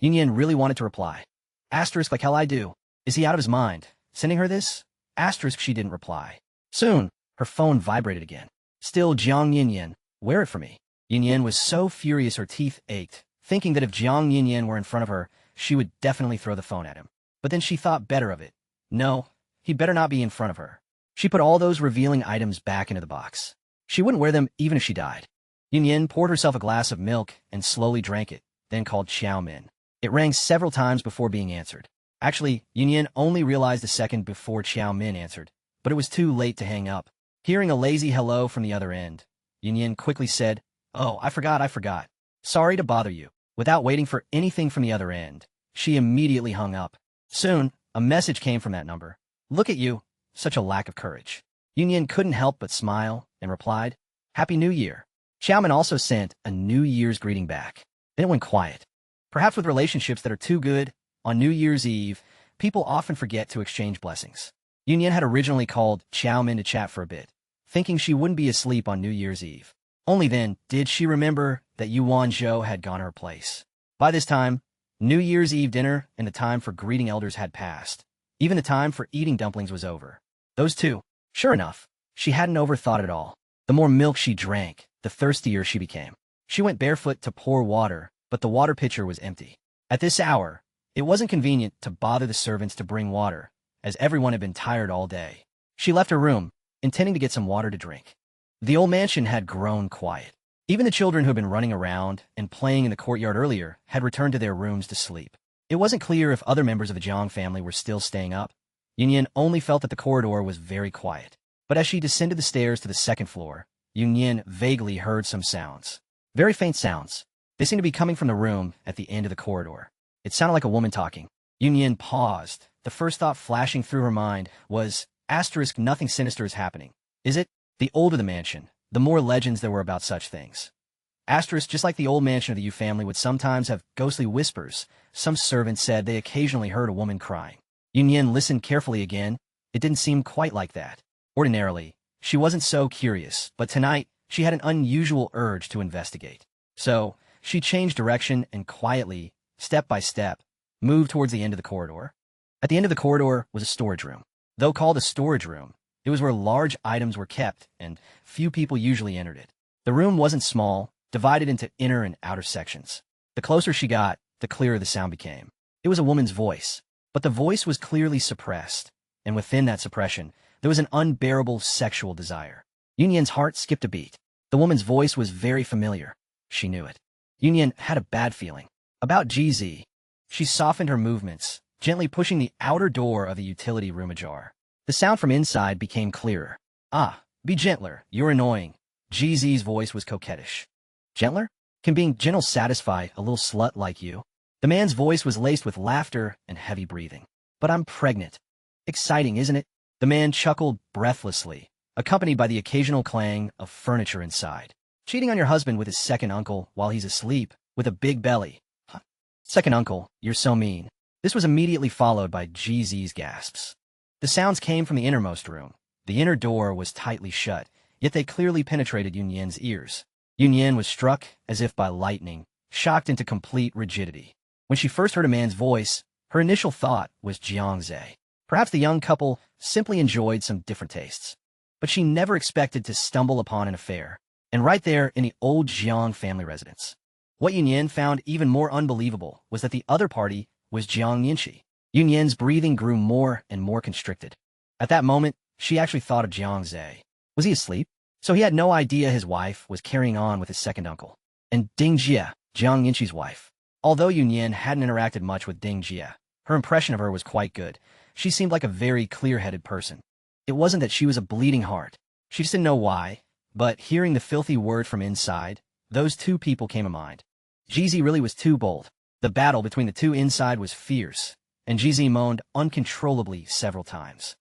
Yinyan really wanted to reply. Asterisk like hell I do. Is he out of his mind? Sending her this? Asterisk she didn't reply. Soon, her phone vibrated again. Still Jiang Yinyan. Wear it for me. Yinyan was so furious her teeth ached, thinking that if Jiang Yinyan were in front of her, she would definitely throw the phone at him. But then she thought better of it. No, he'd better not be in front of her. She put all those revealing items back into the box. She wouldn't wear them even if she died. Yinyan poured herself a glass of milk and slowly drank it, then called Xiao Min. It rang several times before being answered. Actually, Yunyan only realized a second before Xiao Min answered, but it was too late to hang up. Hearing a lazy hello from the other end, Yunyan quickly said, "Oh, I forgot. Sorry to bother you." Without waiting for anything from the other end, she immediately hung up. Soon, a message came from that number. "Look at you, such a lack of courage." Yunyan couldn't help but smile and replied, "Happy New Year." Xiao Min also sent a New Year's greeting back. Then it went quiet. Perhaps with relationships that are too good, on New Year's Eve, people often forget to exchange blessings. Yunyan had originally called Xiao Min to chat for a bit, thinking she wouldn't be asleep on New Year's Eve. Only then did she remember that Yuan Zhou had gone her place. By this time, New Year's Eve dinner and the time for greeting elders had passed. Even the time for eating dumplings was over. Those two, sure enough, she hadn't overthought it all. The more milk she drank, the thirstier she became. She went barefoot to pour water, but the water pitcher was empty. At this hour, it wasn't convenient to bother the servants to bring water, as everyone had been tired all day. She left her room, intending to get some water to drink. The old mansion had grown quiet. Even the children who had been running around and playing in the courtyard earlier had returned to their rooms to sleep. It wasn't clear if other members of the Jiang family were still staying up. Yunyan only felt that the corridor was very quiet. But as she descended the stairs to the second floor, Yunyan vaguely heard some sounds. Very faint sounds. They seemed to be coming from the room at the end of the corridor. It sounded like a woman talking. Yunyan paused. The first thought flashing through her mind was, asterisk, nothing sinister is happening. Is it? The older the mansion, the more legends there were about such things. Asterisk, just like the old mansion of the Yu family would sometimes have ghostly whispers, some servants said they occasionally heard a woman crying. Yunyan listened carefully again. It didn't seem quite like that. Ordinarily, she wasn't so curious, but tonight, she had an unusual urge to investigate. So, she changed direction and quietly, step by step, moved towards the end of the corridor. At the end of the corridor was a storage room. Though called a storage room, it was where large items were kept, and few people usually entered it. The room wasn't small, divided into inner and outer sections. The closer she got, the clearer the sound became. It was a woman's voice, but the voice was clearly suppressed, and within that suppression, there was an unbearable sexual desire. Yunyan's heart skipped a beat. The woman's voice was very familiar. She knew it. Yunyan had a bad feeling. About GZ. She softened her movements, gently pushing the outer door of the utility room ajar. The sound from inside became clearer. "Ah, be gentler, you're annoying." GZ's voice was coquettish. "Gentler? Can being gentle satisfy a little slut like you?" The man's voice was laced with laughter and heavy breathing. "But I'm pregnant." "Exciting, isn't it?" The man chuckled breathlessly, accompanied by the occasional clang of furniture inside. "Cheating on your husband with his second uncle while he's asleep, with a big belly. Huh. Second uncle, you're so mean." This was immediately followed by GZ's gasps. The sounds came from the innermost room. The inner door was tightly shut, yet they clearly penetrated Yunyan's ears. Yunyan was struck as if by lightning, shocked into complete rigidity. When she first heard a man's voice, her initial thought was Jiangze. Perhaps the young couple simply enjoyed some different tastes. But she never expected to stumble upon an affair, and right there in the old Jiang family residence. What Yunyan found even more unbelievable was that the other party was Jiang Yinshi. Yunyan's breathing grew more and more constricted. At that moment, she actually thought of Jiangze. Was he asleep? So he had no idea his wife was carrying on with his second uncle. And Ding Jie, Jiang Yinshi's wife. Although Yunyan hadn't interacted much with Ding Jie, her impression of her was quite good. She seemed like a very clear-headed person. It wasn't that she was a bleeding heart. She just didn't know why, but hearing the filthy word from inside, those two people came to mind. Jizi really was too bold. The battle between the two inside was fierce, and Jizi moaned uncontrollably several times.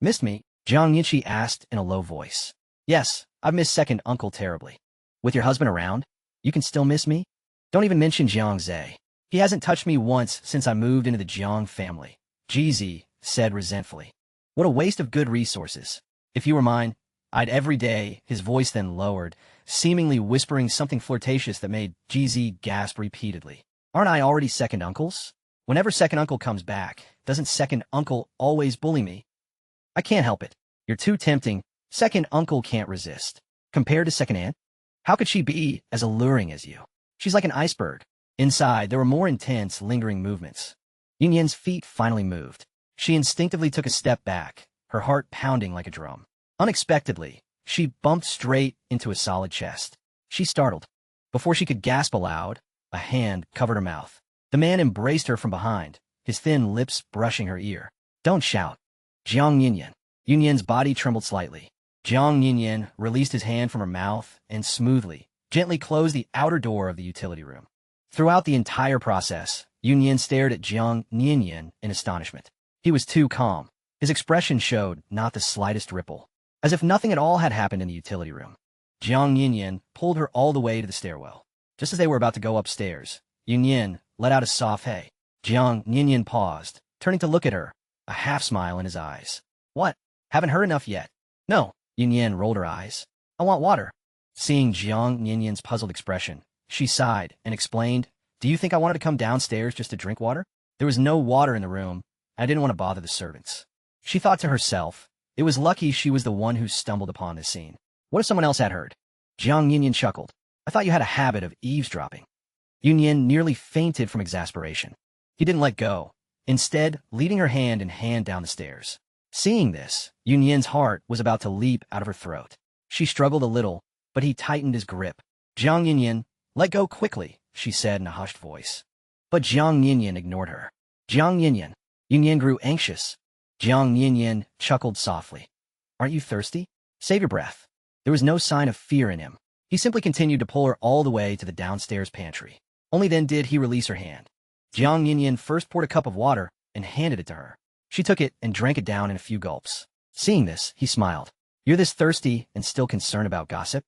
Missed me? Jiang Yinchi asked in a low voice. Yes, I've missed second uncle terribly. With your husband around, you can still miss me? Don't even mention Jiang Zhe. He hasn't touched me once since I moved into the Jiang family, Jizi said resentfully. What a waste of good resources. If you were mine, I'd every day. His voice then lowered, seemingly whispering something flirtatious that made Jizi gasp repeatedly. Aren't I already second uncles? Whenever second uncle comes back, doesn't second uncle always bully me? I can't help it. You're too tempting. Second uncle can't resist. Compared to second aunt, how could she be as alluring as you? She's like an iceberg. Inside, there were more intense, lingering movements. Yunyan's feet finally moved. She instinctively took a step back, her heart pounding like a drum. Unexpectedly, she bumped straight into a solid chest. She startled. Before she could gasp aloud, a hand covered her mouth. The man embraced her from behind, his thin lips brushing her ear. Don't shout. Jiang Yinyan. Yunyan's body trembled slightly. Jiang Yinyan released his hand from her mouth and smoothly, gently closed the outer door of the utility room. Throughout the entire process, Yunyan stared at Jiang Yinyan in astonishment. He was too calm. His expression showed not the slightest ripple, as if nothing at all had happened in the utility room. Jiang Yinyan pulled her all the way to the stairwell. Just as they were about to go upstairs, Yunyan let out a soft hey. Jiang Yinyan paused, turning to look at her, a half-smile in his eyes. What? Haven't heard enough yet? No. Yunyan rolled her eyes. I want water. Seeing Jiang Yinyan's puzzled expression, she sighed and explained, Do you think I wanted to come downstairs just to drink water? There was no water in the room, and I didn't want to bother the servants. She thought to herself, it was lucky she was the one who stumbled upon this scene. What if someone else had heard? Jiang Yinyan chuckled. I thought you had a habit of eavesdropping. Yunyan nearly fainted from exasperation. He didn't let go, instead leading her hand in hand down the stairs. Seeing this, Yunyan's heart was about to leap out of her throat. She struggled a little, but he tightened his grip. Jiang Yinyan, let go quickly, she said in a hushed voice. But Jiang Yinyan ignored her. Jiang Yinyan. Yunyan grew anxious. Jiang Yinyan chuckled softly. Aren't you thirsty? Save your breath. There was no sign of fear in him. He simply continued to pull her all the way to the downstairs pantry. Only then did he release her hand. Jiang Yinyan first poured a cup of water and handed it to her. She took it and drank it down in a few gulps. Seeing this, he smiled. You're this thirsty and still concerned about gossip?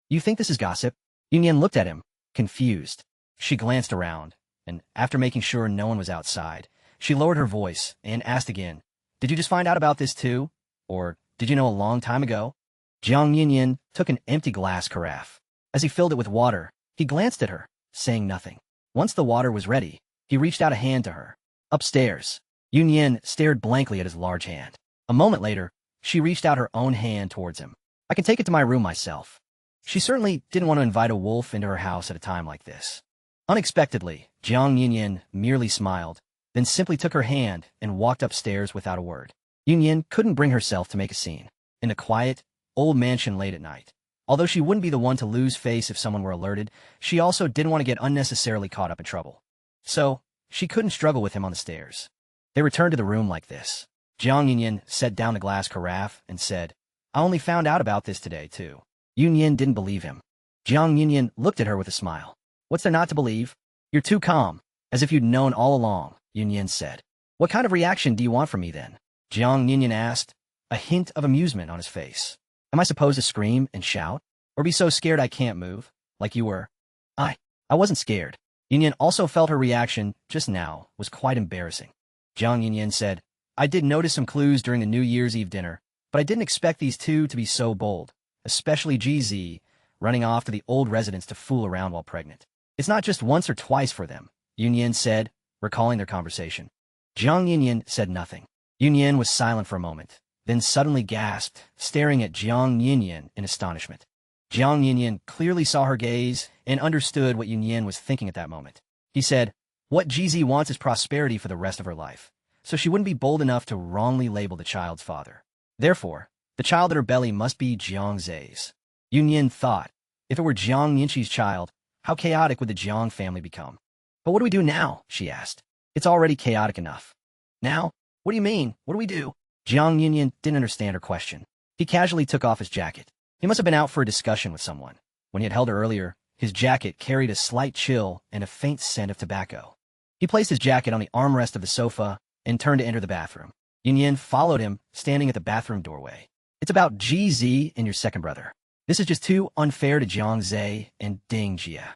You think this is gossip? Yunyan looked at him, confused. She glanced around, and after making sure no one was outside, she lowered her voice and asked again, Did you just find out about this too? Or did you know a long time ago? Jiang Yinyan took an empty glass carafe. As he filled it with water, he glanced at her, saying nothing. Once the water was ready, he reached out a hand to her. Upstairs, Yunyan stared blankly at his large hand. A moment later, she reached out her own hand towards him. I can take it to my room myself. She certainly didn't want to invite a wolf into her house at a time like this. Unexpectedly, Jiang Yinyan merely smiled, then simply took her hand and walked upstairs without a word. Yunyan couldn't bring herself to make a scene. In a quiet, old mansion late at night. Although she wouldn't be the one to lose face if someone were alerted, she also didn't want to get unnecessarily caught up in trouble. So, she couldn't struggle with him on the stairs. They returned to the room like this. Jiang Yinyan set down the glass carafe and said, I only found out about this today, too. Yunyan didn't believe him. Jiang Yinyan looked at her with a smile. What's there not to believe? You're too calm, as if you'd known all along, Yunyan said. What kind of reaction do you want from me then? Jiang Yinyan asked, a hint of amusement on his face. Am I supposed to scream and shout? Or be so scared I can't move, like you were? I wasn't scared. Yunyan also felt her reaction, just now, was quite embarrassing. Jiang Yinyan said, I did notice some clues during the New Year's Eve dinner, but I didn't expect these two to be so bold, especially GZ, running off to the old residence to fool around while pregnant. It's not just once or twice for them, Yunyan said, recalling their conversation. Jiang Yinyan said nothing. Yunyan was silent for a moment, then suddenly gasped, staring at Jiang Yinyan in astonishment. Jiang Yinyan clearly saw her gaze and understood what Yunyan was thinking at that moment. He said, what GZ wants is prosperity for the rest of her life, so she wouldn't be bold enough to wrongly label the child's father. Therefore, the child at her belly must be Jiang Zhe's. Yunyan thought, if it were Jiang Yinchi's child, how chaotic would the Jiang family become? But what do we do now? She asked. It's already chaotic enough. Now? What do you mean? What do we do? Jiang Yinyan didn't understand her question. He casually took off his jacket. He must have been out for a discussion with someone. When he had held her earlier, His jacket carried a slight chill and a faint scent of tobacco. He placed his jacket on the armrest of the sofa and turned to enter the bathroom. Yunyan followed him, standing at the bathroom doorway. It's about GZ and your second brother. This is just too unfair to Jiang Zhe and Ding Jia.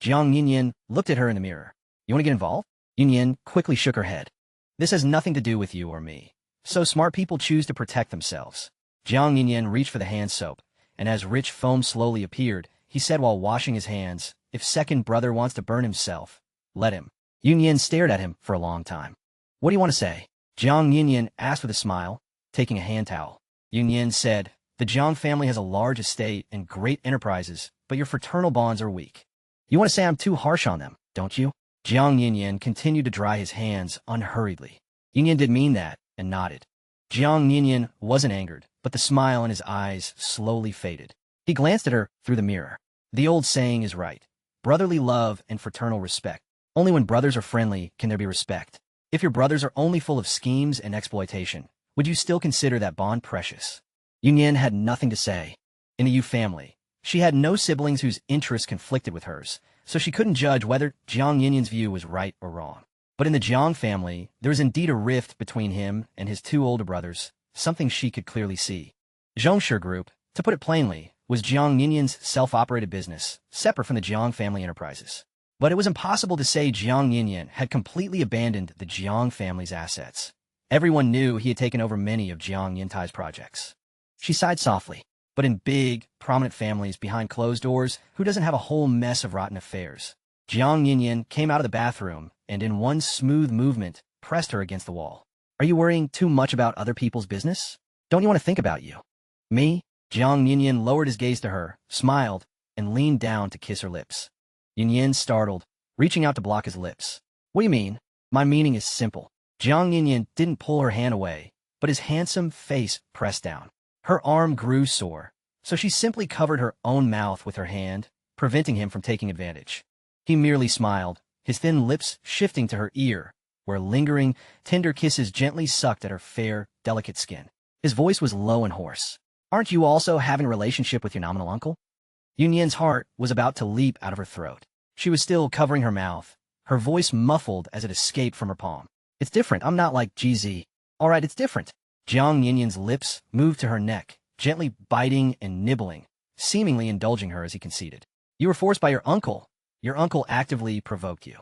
Jiang Yunyan looked at her in the mirror. You want to get involved? Yunyan quickly shook her head. This has nothing to do with you or me. So smart people choose to protect themselves. Jiang Yunyan reached for the hand soap, and as rich foam slowly appeared, he said while washing his hands, if second brother wants to burn himself, let him. Yunyan stared at him for a long time. What do you want to say? Jiang Yunyan asked with a smile, taking a hand towel. Yunyan said, the Jiang family has a large estate and great enterprises, but your fraternal bonds are weak. You want to say I'm too harsh on them, don't you? Jiang Yunyan continued to dry his hands unhurriedly. Yunyan did mean that, and nodded. Jiang Yunyan wasn't angered, but the smile in his eyes slowly faded. He glanced at her through the mirror. The old saying is right. Brotherly love and fraternal respect. Only when brothers are friendly can there be respect. If your brothers are only full of schemes and exploitation, would you still consider that bond precious? Yunyan had nothing to say. In the Yu family, she had no siblings whose interests conflicted with hers, so she couldn't judge whether Jiang Yunyan's view was right or wrong. But in the Jiang family, there was indeed a rift between him and his two older brothers, something she could clearly see. Zhongshe Group, to put it plainly, was Jiang Yunyan's self-operated business, separate from the Jiang family enterprises. But it was impossible to say Jiang Yunyan had completely abandoned the Jiang family's assets. Everyone knew he had taken over many of Jiang Yintai's projects. She sighed softly. But in big, prominent families behind closed doors, who doesn't have a whole mess of rotten affairs? Jiang Yunyan came out of the bathroom and in one smooth movement pressed her against the wall. Are you worrying too much about other people's business? Don't you want to think about you? Me? Jiang Yunyan lowered his gaze to her, smiled, and leaned down to kiss her lips. Yunyan startled, reaching out to block his lips. What do you mean? My meaning is simple. Jiang Yunyan didn't pull her hand away, but his handsome face pressed down. Her arm grew sore, so she simply covered her own mouth with her hand, preventing him from taking advantage. He merely smiled, his thin lips shifting to her ear, where lingering, tender kisses gently sucked at her fair, delicate skin. His voice was low and hoarse. Aren't you also having a relationship with your nominal uncle? Yunyan's heart was about to leap out of her throat. She was still covering her mouth, her voice muffled as it escaped from her palm. It's different. I'm not like GZ. All right, it's different. Jiang Yunyan's lips moved to her neck, gently biting and nibbling, seemingly indulging her as he conceded. You were forced by your uncle. Your uncle actively provoked you.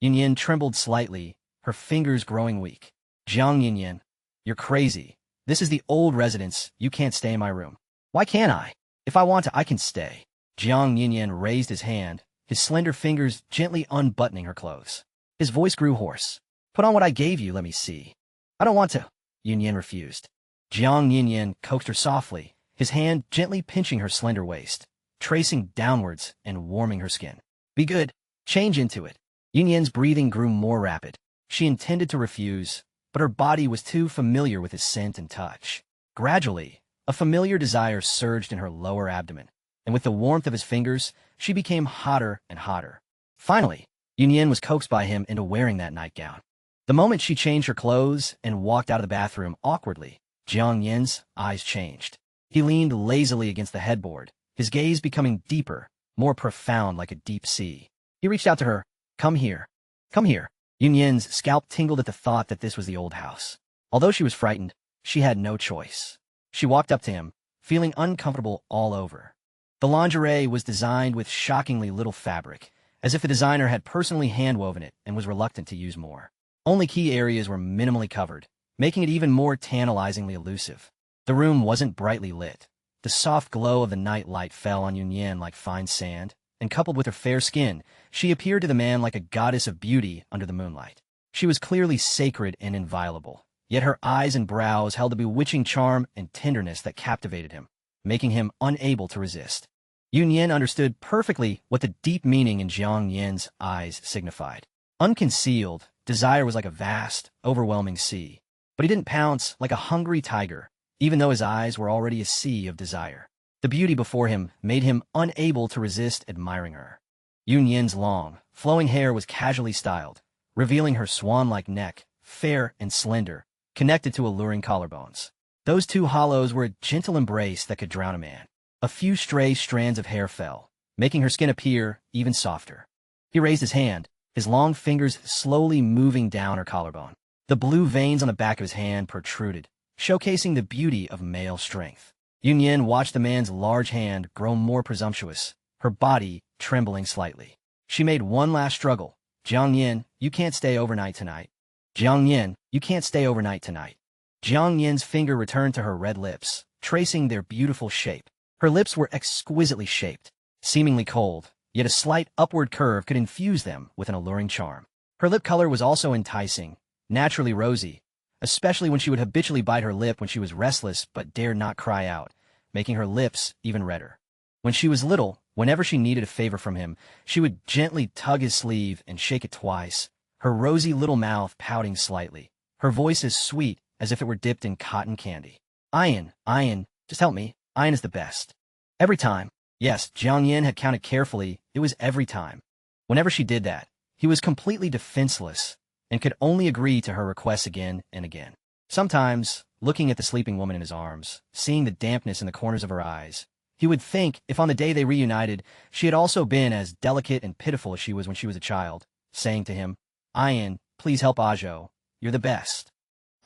Yunyan trembled slightly, her fingers growing weak. Jiang Yunyan, you're crazy. This is the old residence. You can't stay in my room. Why can't I? If I want to, I can stay. Jiang Yunyan raised his hand, his slender fingers gently unbuttoning her clothes. His voice grew hoarse. Put on what I gave you, let me see. I don't want to. Yunyan refused. Jiang Yunyan coaxed her softly, his hand gently pinching her slender waist, tracing downwards and warming her skin. Be good. Change into it. Yunyan's breathing grew more rapid. She intended to refuse, but her body was too familiar with his scent and touch. Gradually, a familiar desire surged in her lower abdomen, and with the warmth of his fingers, she became hotter and hotter. Finally, Yunyan was coaxed by him into wearing that nightgown. The moment she changed her clothes and walked out of the bathroom awkwardly, Jiang Yunyan's eyes changed. He leaned lazily against the headboard, his gaze becoming deeper, more profound like a deep sea. He reached out to her. Come here. Come here. Yunyan's scalp tingled at the thought that this was the old house. Although she was frightened, she had no choice. She walked up to him, feeling uncomfortable all over. The lingerie was designed with shockingly little fabric, as if the designer had personally hand-woven it and was reluctant to use more. Only key areas were minimally covered, making it even more tantalizingly elusive. The room wasn't brightly lit. The soft glow of the night light fell on Yunyan like fine sand, and coupled with her fair skin, she appeared to the man like a goddess of beauty under the moonlight. She was clearly sacred and inviolable, yet her eyes and brows held a bewitching charm and tenderness that captivated him, making him unable to resist. Yunyan understood perfectly what the deep meaning in Jiang Yunyan's eyes signified. Unconcealed, desire was like a vast, overwhelming sea. But he didn't pounce like a hungry tiger, even though his eyes were already a sea of desire. The beauty before him made him unable to resist admiring her. Yunyan's long, flowing hair was casually styled, revealing her swan-like neck, fair and slender, connected to alluring collarbones. Those two hollows were a gentle embrace that could drown a man. A few stray strands of hair fell, making her skin appear even softer. He raised his hand, his long fingers slowly moving down her collarbone. The blue veins on the back of his hand protruded, showcasing the beauty of male strength. Yunyan watched the man's large hand grow more presumptuous, her body trembling slightly. She made one last struggle. Jiang Yin, you can't stay overnight tonight. Jiang Yin, you can't stay overnight tonight. Jiang Yin's finger returned to her red lips, tracing their beautiful shape. Her lips were exquisitely shaped, seemingly cold, yet a slight upward curve could infuse them with an alluring charm. Her lip color was also enticing, naturally rosy, especially when she would habitually bite her lip when she was restless but dared not cry out, making her lips even redder. When she was little, whenever she needed a favor from him, she would gently tug his sleeve and shake it twice, her rosy little mouth pouting slightly, her voice as sweet as if it were dipped in cotton candy. Ian, just help me. Ian is the best. Every time. Yes, Jiang Yin had counted carefully. It was every time. Whenever she did that, he was completely defenseless and could only agree to her requests again and again. Sometimes, looking at the sleeping woman in his arms, seeing the dampness in the corners of her eyes, he would think if on the day they reunited, she had also been as delicate and pitiful as she was when she was a child, saying to him, Ian, please help Ajo. You're the best.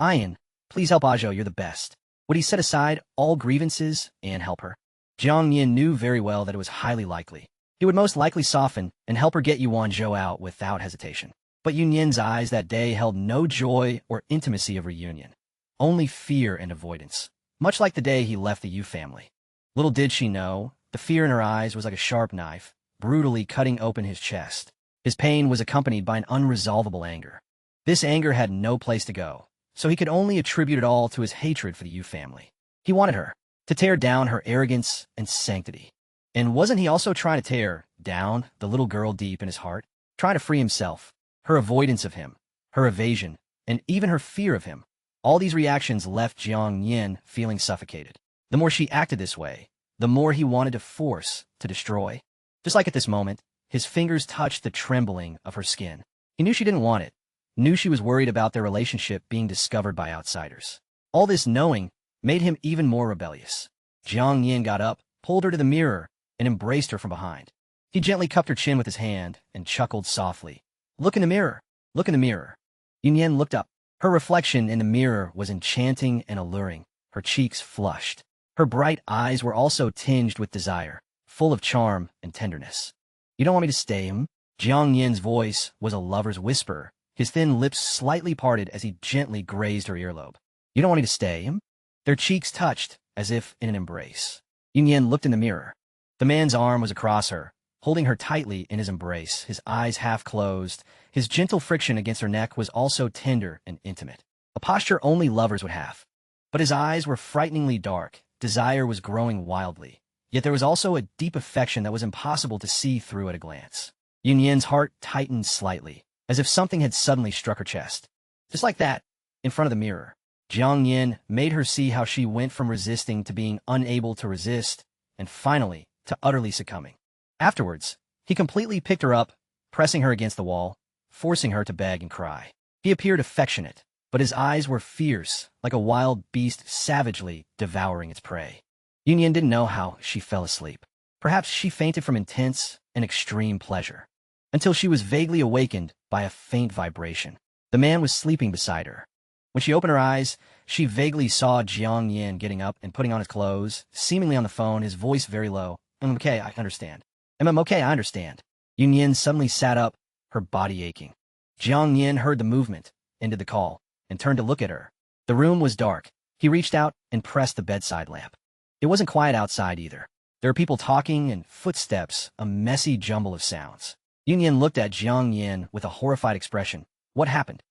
Ian, please help Ajo. You're the best. Would he set aside all grievances and help her? Jiang Yin knew very well that it was highly likely. He would most likely soften and help her get Yuan Zhou out without hesitation. But Yun Yin's eyes that day held no joy or intimacy of reunion, only fear and avoidance, much like the day he left the Yu family. Little did she know, the fear in her eyes was like a sharp knife, brutally cutting open his chest. His pain was accompanied by an unresolvable anger. This anger had no place to go, so he could only attribute it all to his hatred for the Yu family. He wanted her to tear down her arrogance and sanctity. And wasn't he also trying to tear down the little girl deep in his heart, trying to free himself? Her avoidance of him, her evasion, and even her fear of him. All these reactions left Jiang Yin feeling suffocated. The more she acted this way, the more he wanted to force, to destroy. Just like at this moment, his fingers touched the trembling of her skin. He knew she didn't want it, knew she was worried about their relationship being discovered by outsiders. All this knowing made him even more rebellious. Jiang Yin got up, pulled her to the mirror, and embraced her from behind. He gently cupped her chin with his hand and chuckled softly. Look in the mirror. Look in the mirror. Yun Yin looked up. Her reflection in the mirror was enchanting and alluring. Her cheeks flushed. Her bright eyes were also tinged with desire, full of charm and tenderness. You don't want me to stay, hmm? Jiang Yin's voice was a lover's whisper, his thin lips slightly parted as he gently grazed her earlobe. You don't want me to stay, hmm? Their cheeks touched, as if in an embrace. Yun Yin looked in the mirror. The man's arm was across her, holding her tightly in his embrace, his eyes half closed. His gentle friction against her neck was also tender and intimate, a posture only lovers would have. But his eyes were frighteningly dark, desire was growing wildly, yet there was also a deep affection that was impossible to see through at a glance. Yun Yin's heart tightened slightly, as if something had suddenly struck her chest. Just like that, in front of the mirror, Jiang Yin made her see how she went from resisting to being unable to resist, and finally, to utterly succumbing. Afterwards, he completely picked her up, pressing her against the wall, forcing her to beg and cry. He appeared affectionate, but his eyes were fierce, like a wild beast savagely devouring its prey. Yun Yin didn't know how she fell asleep. Perhaps she fainted from intense and extreme pleasure, until she was vaguely awakened by a faint vibration. The man was sleeping beside her. When she opened her eyes, she vaguely saw Jiang Yin getting up and putting on his clothes, seemingly on the phone, his voice very low. I'm okay, I understand. I'm okay, I understand. Yun Yin suddenly sat up, her body aching. Jiang Yin heard the movement, ended the call, and turned to look at her. The room was dark. He reached out and pressed the bedside lamp. It wasn't quiet outside either. There were people talking and footsteps, a messy jumble of sounds. Yun Yin looked at Jiang Yin with a horrified expression. What happened?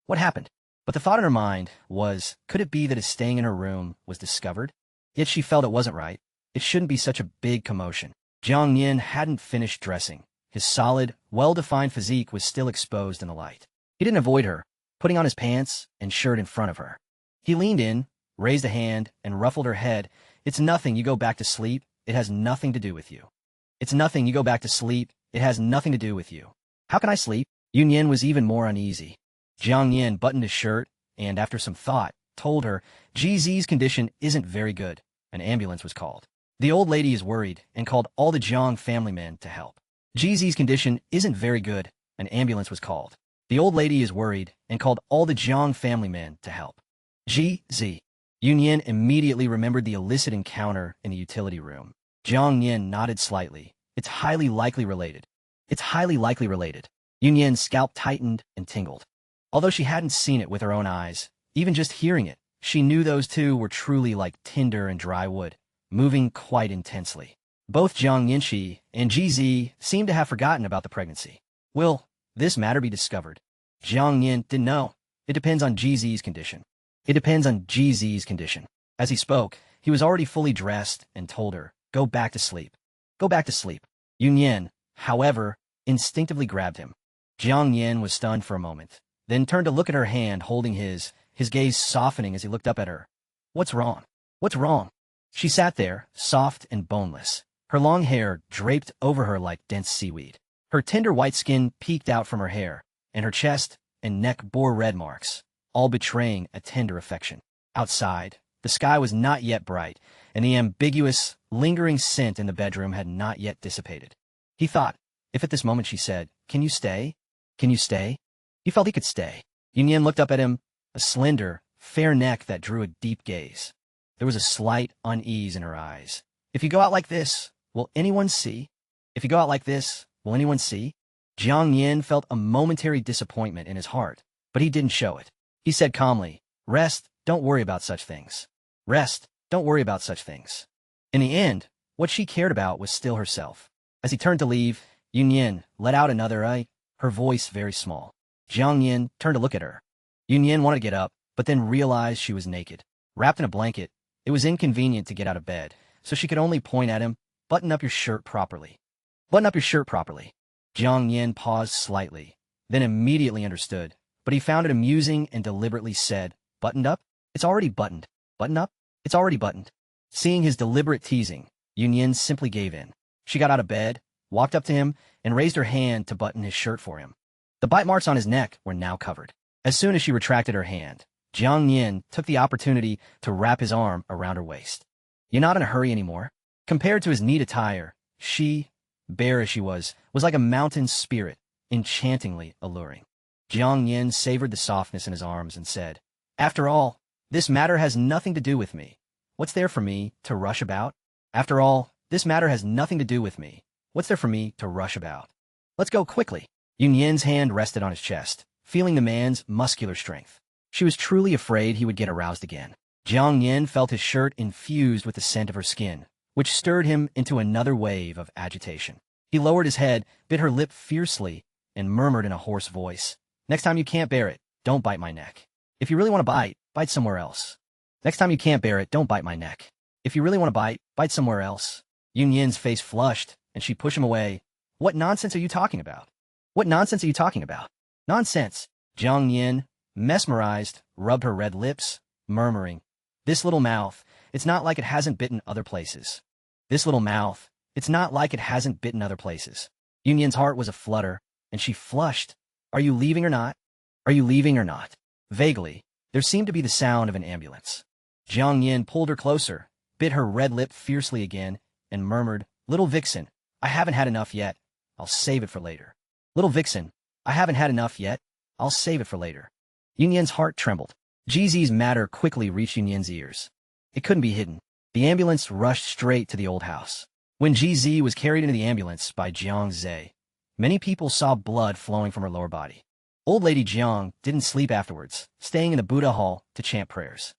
What happened? But the thought in her mind was, could it be that his staying in her room was discovered? Yet she felt it wasn't right. It shouldn't be such a big commotion. Jiang Yin hadn't finished dressing. His solid, well-defined physique was still exposed in the light. He didn't avoid her, putting on his pants and shirt in front of her. He leaned in, raised a hand, and ruffled her head. It's nothing, you go back to sleep. It has nothing to do with you. It's nothing, you go back to sleep. It has nothing to do with you. How can I sleep? Yun Yin was even more uneasy. Jiang Yin buttoned his shirt and, after some thought, told her GZ's condition isn't very good. An ambulance was called. The old lady is worried and called all the Jiang family men to help. Jizi's condition isn't very good. An ambulance was called. The old lady is worried and called all the Jiang family men to help. Ji. Yunyan immediately remembered the illicit encounter in the utility room. Jiang Yin nodded slightly. It's highly likely related. It's highly likely related. Yunyan's scalp tightened and tingled. Although she hadn't seen it with her own eyes, even just hearing it, she knew those two were truly like tinder and dry wood, moving quite intensely. Both Jiang Yinshi and Ji seemed to have forgotten about the pregnancy. Will this matter be discovered? Jiang Yin didn't know. It depends on Ji's condition. It depends on Ji's condition. As he spoke, he was already fully dressed and told her, go back to sleep. Go back to sleep. Yunyan, however, instinctively grabbed him. Jiang Yin was stunned for a moment, then turned to look at her hand holding his gaze softening as he looked up at her. What's wrong? What's wrong? She sat there, soft and boneless, her long hair draped over her like dense seaweed. Her tender white skin peeked out from her hair, and her chest and neck bore red marks, all betraying a tender affection. Outside, the sky was not yet bright, and the ambiguous, lingering scent in the bedroom had not yet dissipated. He thought, if at this moment she said, "Can you stay? Can you stay?" He felt he could stay. Yunyan looked up at him, a slender, fair neck that drew a deep gaze. There was a slight unease in her eyes. If you go out like this, will anyone see? If you go out like this, will anyone see? Jiang Yin felt a momentary disappointment in his heart, but he didn't show it. He said calmly, rest, don't worry about such things. Rest, don't worry about such things. In the end, what she cared about was still herself. As he turned to leave, Yunyan let out another her voice very small. Jiang Yin turned to look at her. Yunyan wanted to get up, but then realized she was naked. Wrapped in a blanket, it was inconvenient to get out of bed, so she could only point at him, button up your shirt properly. Button up your shirt properly. Jiang Yin paused slightly, then immediately understood, but he found it amusing and deliberately said, buttoned up? It's already buttoned. Button up? It's already buttoned. Seeing his deliberate teasing, Yunyan simply gave in. She got out of bed, walked up to him, and raised her hand to button his shirt for him. The bite marks on his neck were now covered. As soon as she retracted her hand, Jiang Yin took the opportunity to wrap his arm around her waist. You're not in a hurry anymore. Compared to his neat attire, she, bare as she was like a mountain spirit, enchantingly alluring. Jiang Yin savored the softness in his arms and said, after all, this matter has nothing to do with me. What's there for me to rush about? After all, this matter has nothing to do with me. What's there for me to rush about? Let's go quickly. Yunyan's hand rested on his chest, feeling the man's muscular strength. She was truly afraid he would get aroused again. Jiang Yin felt his shirt infused with the scent of her skin, which stirred him into another wave of agitation. He lowered his head, bit her lip fiercely, and murmured in a hoarse voice, next time you can't bear it, don't bite my neck. If you really want to bite somewhere else. Next time you can't bear it, don't bite my neck. If you really want to bite somewhere else. Yunyan's face flushed, and she pushed him away. What nonsense are you talking about? What nonsense are you talking about? Nonsense. Jiang Yin, mesmerized, rubbed her red lips, murmuring, this little mouth, it's not like it hasn't bitten other places. This little mouth, it's not like it hasn't bitten other places. Yunyan's heart was aflutter, and she flushed. Are you leaving or not? Are you leaving or not? Vaguely, there seemed to be the sound of an ambulance. Jiang Yin pulled her closer, bit her red lip fiercely again, and murmured, little vixen, I haven't had enough yet. I'll save it for later. Little vixen, I haven't had enough yet. I'll save it for later. Yunyan's heart trembled. Ji's matter quickly reached Yunyan's ears. It couldn't be hidden. The ambulance rushed straight to the old house. When Ji was carried into the ambulance by Jiang Zhe, many people saw blood flowing from her lower body. Old Lady Jiang didn't sleep afterwards, staying in the Buddha hall to chant prayers.